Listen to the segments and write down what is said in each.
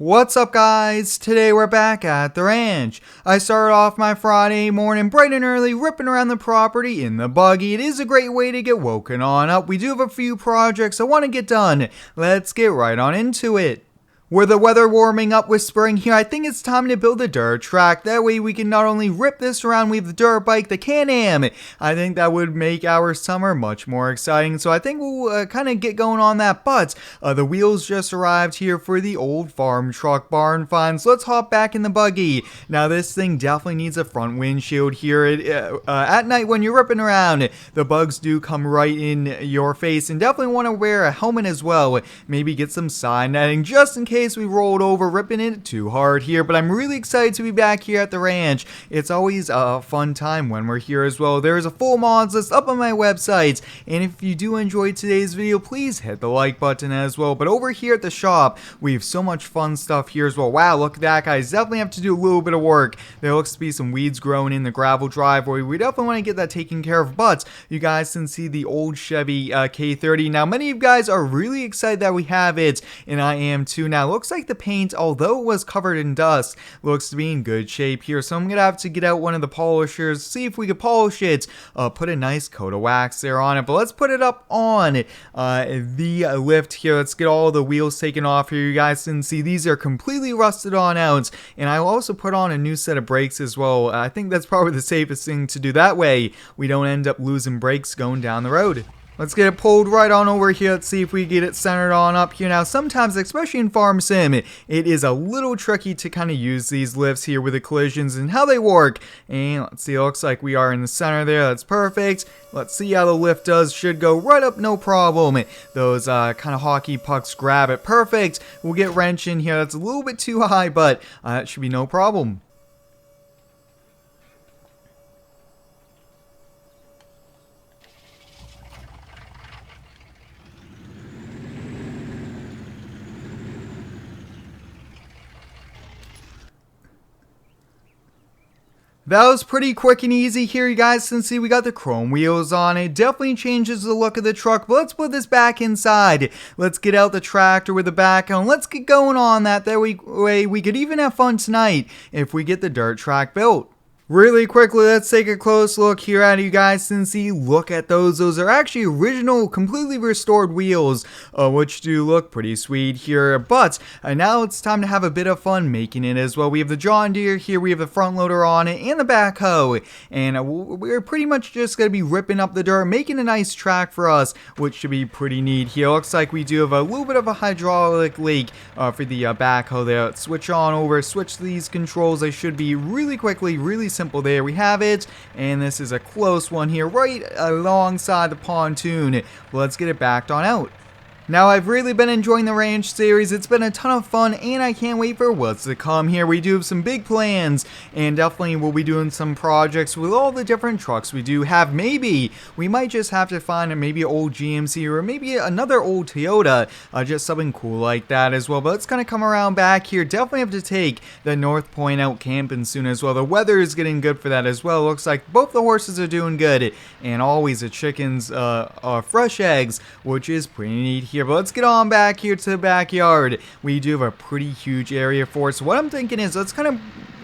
What's up, guys? Today we're back at the ranch. I started off my Friday morning bright and early ripping around the property in the buggy. It is a great way to get woken on up. We do have a few projects I want to get done. Let's get right on into it. With the weather warming up with spring here, I think it's time to build a dirt track. That way we can not only rip this around with the dirt bike, the Can-Am. I think that would make our summer much more exciting. So I think we'll kind of get going on that. But the wheels just arrived here for the old farm truck barn find. So let's hop back in the buggy. Now this thing definitely needs a front windshield here. At night when you're ripping around, the bugs do come right in your face. And definitely want to wear a helmet as well. Maybe get some side netting just in case we rolled over ripping it too hard here, but I'm really excited to be back here at the ranch. It's always a fun time when we're here as well. There's a full mods list up on my website, and if you do enjoy today's video, please hit the like button as well. But over here at the shop, we have so much fun stuff here as well. Wow, look at that, guys. Definitely have to do a little bit of work. There looks to be some weeds growing in the gravel driveway. We definitely want to get that taken care of, but you guys can see the old Chevy K30. Now, many of you guys are really excited that we have it, and I am too. Now, looks like the paint, although it was covered in dust, looks to be in good shape here. So I'm gonna have to get out one of the polishers, see if we can polish it, put a nice coat of wax there on it. But let's put it up on the lift here. Let's get all the wheels taken off here. You guys can see these are completely rusted on out, and I will also put on a new set of brakes as well. I think that's probably the safest thing to do. That way we don't end up losing brakes going down the road. Let's get it pulled right on over here. Let's see if we get it centered on up here. Now, sometimes, especially in Farm Sim, it is a little tricky to kind of use these lifts here with the collisions and how they work. And let's see, it looks like we are in the center there. That's perfect. Let's see how the lift does. Should go right up, no problem. Those kind of hockey pucks grab it. Perfect. We'll get wrench in here. That's a little bit too high, but it should be no problem. That was pretty quick and easy here. You guys can see we got the chrome wheels on it. Definitely changes the look of the truck. But let's put this back inside. Let's get out the tractor with the backhoe and let's get going on that. That way we could even have fun tonight if we get the dirt track built. Really quickly, let's take a close look here at it. You guys can see, look at those. Those are actually original, completely restored wheels, which do look pretty sweet here. But now it's time to have a bit of fun making it as well. We have the John Deere here, we have the front loader on it, and the backhoe. And we're pretty much just going to be ripping up the dirt, making a nice track for us, which should be pretty neat here. Looks like we do have a little bit of a hydraulic leak for the backhoe there. Let's switch on over, switch these controls. They should be really quickly, really simple. There we have it, and this is a close one here right alongside the pontoon. Let's get it backed on out. Now, I've really been enjoying the ranch series. It's been a ton of fun, and I can't wait for what's to come here. We do have some big plans, and definitely we'll be doing some projects with all the different trucks we do have. Maybe we might just have to find maybe an old GMC or maybe another old Toyota, just something cool like that as well. But let's kind of come around back here. Definitely have to take the North Point out camping soon as well. The weather is getting good for that as well. Looks like both the horses are doing good, and always the chickens are fresh eggs, which is pretty neat here. But let's get on back here to the backyard. We do have a pretty huge area for it. So what I'm thinking is let's kind of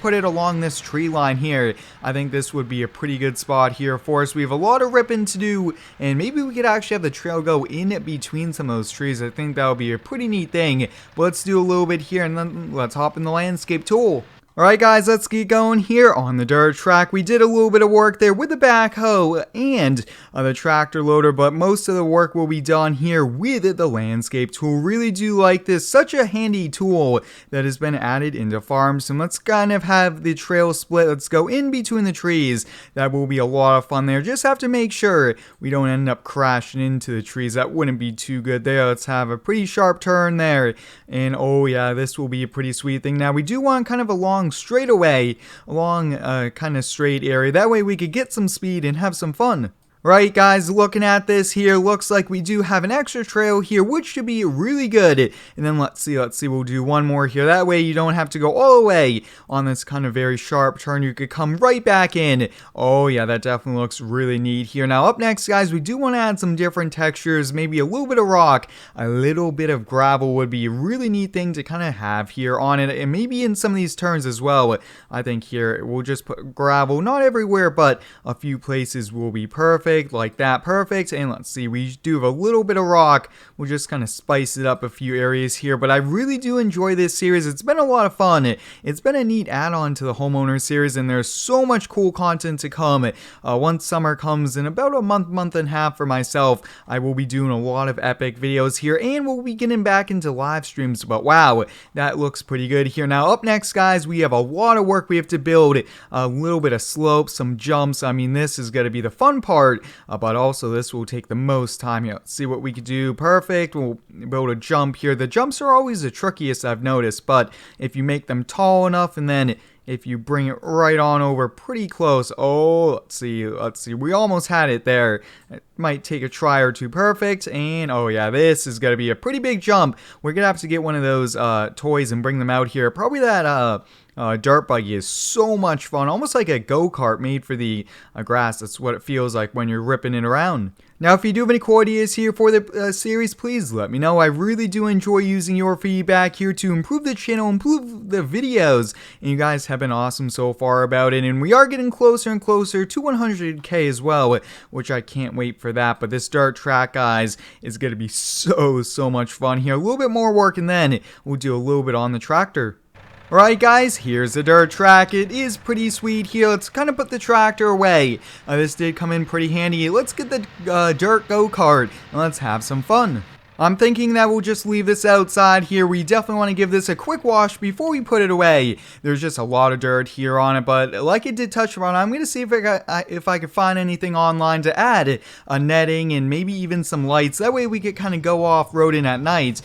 put it along this tree line here. I think this would be a pretty good spot here for us. We have a lot of ripping to do, and maybe we could actually have the trail go in between some of those trees. I think that would be a pretty neat thing. But let's do a little bit here, and then let's hop in the landscape tool. Alright guys, let's get going here on the dirt track. We did a little bit of work there with the backhoe and the tractor loader, but most of the work will be done here with the landscape tool. Really do like this. Such a handy tool that has been added into farms. And let's kind of have the trail split. Let's go in between the trees. That will be a lot of fun there. Just have to make sure we don't end up crashing into the trees. That wouldn't be too good there. Let's have a pretty sharp turn there. And oh yeah, this will be a pretty sweet thing. Now we do want kind of a long straightaway along kind of straight area. That way we could get some speed and have some fun. Right, guys, looking at this here, looks like we do have an extra trail here, which should be really good. And then let's see, we'll do one more here. That way you don't have to go all the way on this kind of very sharp turn. You could come right back in. Oh yeah, that definitely looks really neat here. Now up next, guys, we do want to add some different textures, maybe a little bit of rock, a little bit of gravel would be a really neat thing to kind of have here on it. And maybe in some of these turns as well. I think here we'll just put gravel, not everywhere, but a few places will be perfect. Like that, perfect. And let's see, we do have a little bit of rock. We'll just kind of spice it up a few areas here, but I really do enjoy this series. It's been a lot of fun. It's been a neat add-on to the Homeowner series, and there's so much cool content to come. Once summer comes in about a month and a half for myself, I will be doing a lot of epic videos here, and we'll be getting back into live streams. But wow, that looks pretty good here. Now up next, guys, we have a lot of work we have to build. A little bit of slope, some jumps. I mean, this is going to be the fun part. But also this will take the most time. Let's see what we could do. Perfect. We'll build a jump here. The jumps are always the trickiest, I've noticed, but if you make them tall enough and then if you bring it right on over pretty close. Oh, let's see. We almost had it there. It might take a try or two. Perfect. And oh yeah, this is going to be a pretty big jump. We're going to have to get one of those toys and bring them out here. Probably that dirt buggy is so much fun. Almost like a go-kart made for the grass. That's what it feels like when you're ripping it around. Now, if you do have any cool ideas here for the series, please let me know. I really do enjoy using your feedback here to improve the channel, improve the videos, and you guys have been awesome so far about it, and we are getting closer and closer to 100K as well, which I can't wait for that. But this dirt track, guys, is going to be so much fun here. A little bit more work, and then we'll do a little bit on the tractor. Alright guys, here's the dirt track. It is pretty sweet here. Let's kind of put the tractor away. This did come in pretty handy. Let's get the dirt go-kart and let's have some fun. I'm thinking that we'll just leave this outside here. We definitely want to give this a quick wash before we put it away. There's just a lot of dirt here on it, but like it did touch on, I'm going to see if I could find anything online to add a netting and maybe even some lights. That way we could kind of go off-roading at night.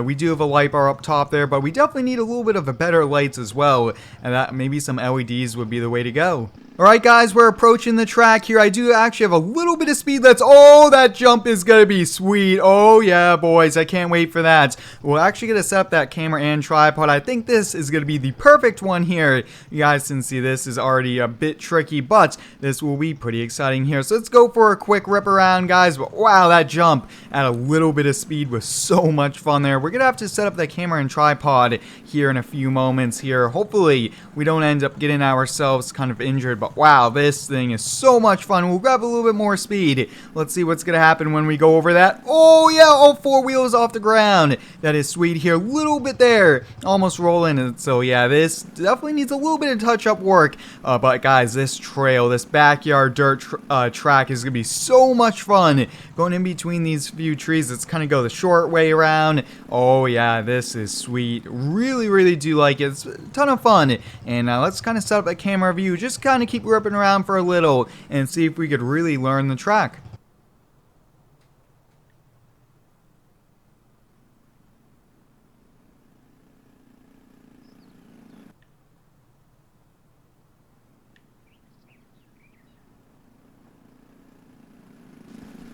We do have a light bar up top there, but we definitely need a little bit of a better lights as well, and that maybe some LEDs would be the way to go. Alright guys, we're approaching the track here. I do actually have a little bit of speed. Oh, that jump is going to be sweet. Oh yeah, boys, I can't wait for that. We're actually going to set up that camera and tripod. I think this is going to be the perfect one here. You guys can see this is already a bit tricky, but this will be pretty exciting here. So let's go for a quick rip around, guys. But wow, that jump at a little bit of speed was so much fun there. We're going to have to set up the camera and tripod here in a few moments here. Hopefully, we don't end up getting ourselves kind of injured. But wow, this thing is so much fun. We'll grab a little bit more speed. Let's see what's going to happen when we go over that. Oh yeah, all four wheels off the ground. That is sweet here. A little bit there. Almost rolling. And so yeah, this definitely needs a little bit of touch-up work. But guys, this trail, this backyard dirt track is going to be so much fun. Going in between these few trees, let's kind of go the short way around. Oh yeah, this is sweet. Really do like it. It's a ton of fun. And let's kind of set up a camera view. Just kind of keep ripping around for a little and see if we could really learn the track.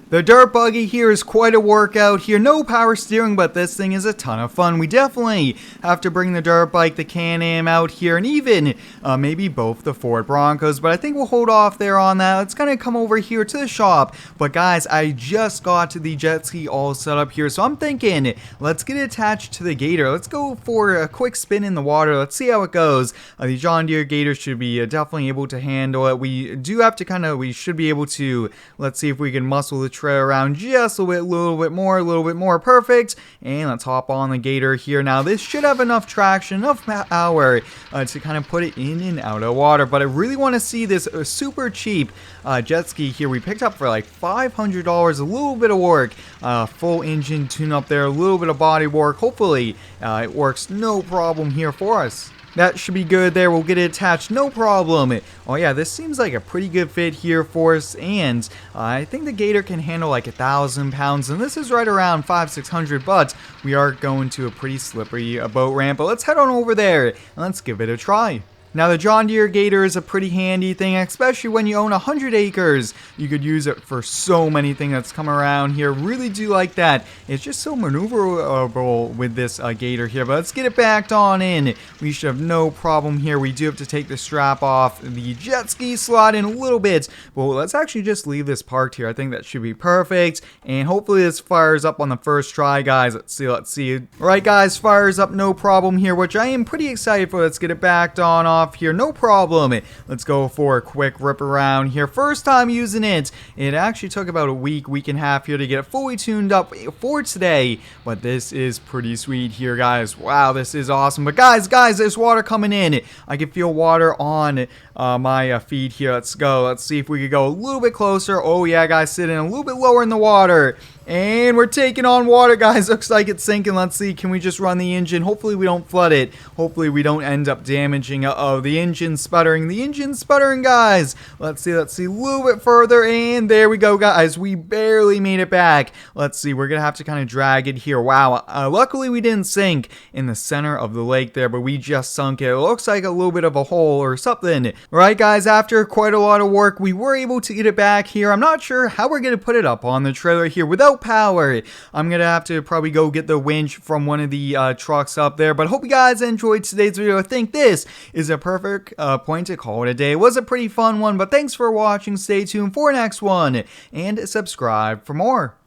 The dirt buggy here is quite a workout here. No power steering, but this thing is a ton of fun. We definitely have to bring the dirt bike, the Can-Am out here, and even maybe both the Ford Broncos, but I think we'll hold off there on that. Let's kind of come over here to the shop. But guys, I just got to the Jetski all set up here, so I'm thinking let's get it attached to the Gator. Let's go for a quick spin in the water. Let's see how it goes. The John Deere Gator should be definitely able to handle it. We do have to we should be able to, let's see if we can muscle the trail around just a little bit more. Perfect. And let's hop on the Gator here. Now this should have enough traction, enough power to kind of put it in and out of water. But I really want to see this super cheap jet ski here we picked up for like $500. A little bit of work, full engine tune up there, a little bit of body work. Hopefully it works no problem here for us. That should be good there. We'll get it attached, no problem. Oh yeah, this seems like a pretty good fit here for us, and I think the Gator can handle like 1,000 pounds, and this is right around 500-600, but we are going to a pretty slippery boat ramp. But let's head on over there and let's give it a try. Now the John Deere Gator is a pretty handy thing, especially when you own 100 acres. You could use it for so many things that's come around here. Really do like that. It's just so maneuverable with this Gator here. But let's get it backed on in. We should have no problem here. We do have to take the strap off the jet ski slot in a little bit. But let's actually just leave this parked here. I think that should be perfect. And hopefully this fires up on the first try, guys. Let's see. Alright guys, fires up no problem here, which I am pretty excited for. Let's get it backed on off here, no problem. Let's go for a quick rip around here. First time using it. It actually took about a week and a half here to get it fully tuned up for today, but this is pretty sweet here, guys. Wow, this is awesome. But guys, there's water coming in. I can feel water on my feet here. Let's go. Let's see if we could go a little bit closer. Oh yeah, guys, sitting a little bit lower in the water. And we're taking on water, guys. Looks like it's sinking. Let's see. Can we just run the engine? Hopefully we don't flood it. Hopefully we don't end up damaging. Uh-oh, the engine's sputtering. The engine's sputtering, guys. Let's see. A little bit further. And there we go, guys. We barely made it back. Let's see. We're going to have to kind of drag it here. Wow. Luckily we didn't sink in the center of the lake there, but we just sunk it. It looks like a little bit of a hole or something. Alright, guys. After quite a lot of work, we were able to get it back here. I'm not sure how we're going to put it up on the trailer here without power. I'm gonna have to probably go get the winch from one of the trucks up there, but hope you guys enjoyed today's video. I think this is a perfect point to call it a day. It was a pretty fun one, but thanks for watching. Stay tuned for next one and subscribe for more.